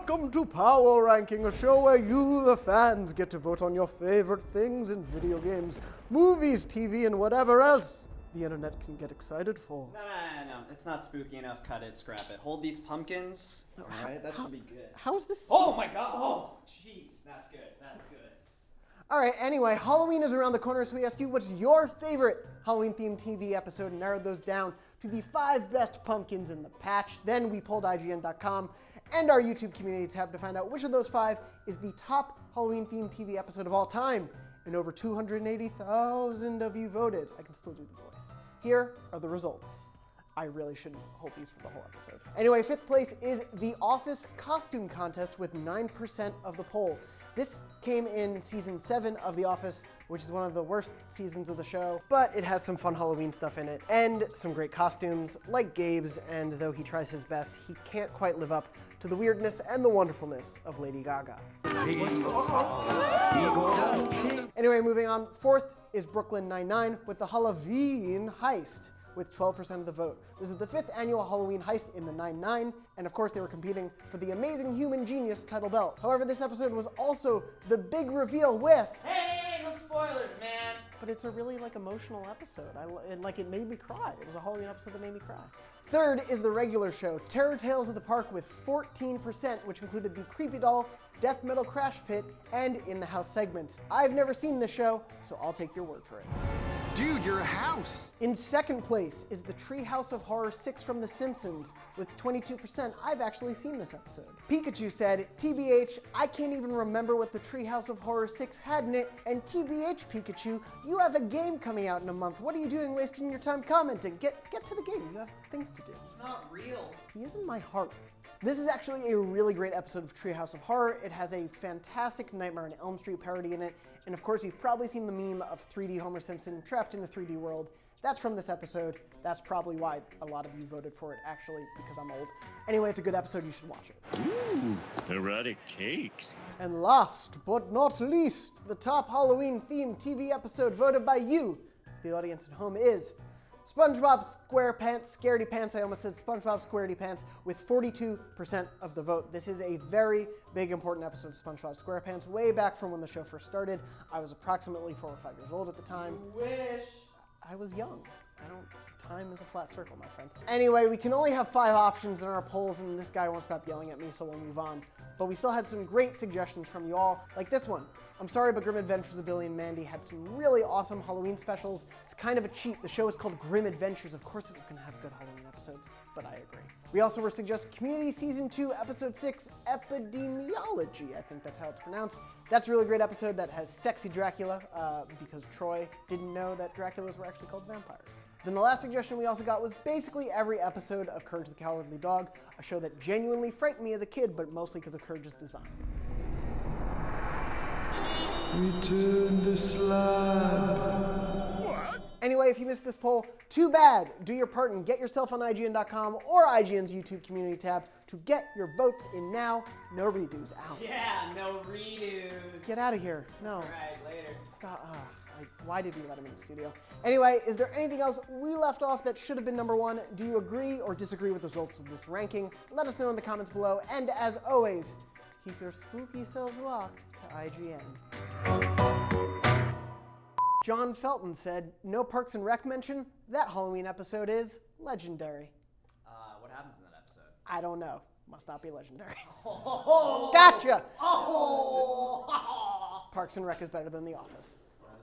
Welcome to Power Ranking, a show where you, the fans, get to vote on your favorite things in video games, movies, TV, and whatever else the internet can get excited for. No. It's not spooky enough. Cut it, scrap it. Hold these pumpkins. All right, that should be good. How is this? Oh my god. Oh, jeez. That's good. That's good. All right, anyway, Halloween is around the corner, so we asked you what's your favorite Halloween-themed TV episode and narrowed those down to the 5 best pumpkins in the patch. Then we pulled IGN.com and our YouTube community tab to find out which of those 5 is the top Halloween-themed TV episode of all time. And over 280,000 of you voted. I can still do the voice. Here are the results. I really shouldn't hold these for the whole episode. Anyway, 5th place is The Office Costume Contest with 9% of the poll. This came in season 7 of The Office, which is one of the worst seasons of the show, but it has some fun Halloween stuff in it and some great costumes, like Gabe's, and though he tries his best, he can't quite live up to the weirdness and the wonderfulness of Lady Gaga. Anyway, moving on. 4th is Brooklyn Nine-Nine with the Halloween Heist, with 12% of the vote. This is the 5th annual Halloween heist in the 9-9, and of course they were competing for the Amazing Human Genius title belt. However, this episode was also the big reveal with... Hey, no spoilers, man. But it's a really emotional episode. It made me cry. It was a Halloween episode that made me cry. 3rd is the regular show, Terror Tales of the Park with 14%, which included the Creepy Doll, Death Metal Crash Pit, and In the House segments. I've never seen this show, so I'll take your word for it. Dude, you're a house. In 2nd place is the Treehouse of Horror 6 from The Simpsons with 22%. I've actually seen this episode. Pikachu said, TBH, I can't even remember what the Treehouse of Horror 6 had in it, and TBH, Pikachu, you have a game coming out in a month. What are you doing wasting your time commenting? Get to the game. You have things to do. It's not real. He is in my heart. This is actually a really great episode of Treehouse of Horror. It has a fantastic Nightmare on Elm Street parody in it, and of course you've probably seen the meme of 3D Homer Simpson trapped in the 3D world. That's from this episode. That's probably why a lot of you voted for it, actually, because I'm old. Anyway, it's a good episode. You should watch it. Ooh, erotic cakes. And last but not least, the top Halloween-themed TV episode voted by you, the audience at home, is SpongeBob Squarepants, Scaredy Pants, I almost said SpongeBob Squaredy Pants, with 42% of the vote. This is a very big, important episode of SpongeBob SquarePants, way back from when the show first started. I was approximately 4 or 5 years old at the time. You wish. I was young. Time is a flat circle, my friend. Anyway, we can only have 5 options in our polls, and this guy won't stop yelling at me, so we'll move on. But we still had some great suggestions from you all, like this one. I'm sorry, but Grim Adventures of Billy and Mandy had some really awesome Halloween specials. It's kind of a cheat. The show is called Grim Adventures. Of course it was going to have good Halloween episodes, but I agree. We also were suggested Community Season 2, Episode 6, Epidemiology. I think that's how it's pronounced. That's a really great episode that has sexy Dracula, because Troy didn't know that Draculas were actually called vampires. Then the last suggestion we also got was basically every episode of Courage the Cowardly Dog, a show that genuinely frightened me as a kid, but mostly because of Courage's design. Return the slab. What? Anyway, if you missed this poll, too bad. Do your part and get yourself on IGN.com or IGN's YouTube community tab to get your votes in now. No redos. Out. Yeah, no redos. Get out of here. No. All right, later. Stop. Why did we let him in the studio? Anyway, is there anything else we left off that should have been number 1? Do you agree or disagree with the results of this ranking? Let us know in the comments below. And as always, keep your spooky selves locked to IGN. John Felton said, no Parks and Rec mention. That Halloween episode is legendary. What happens in that episode? I don't know. Must not be legendary. Oh. Gotcha! Oh. Parks and Rec is better than The Office.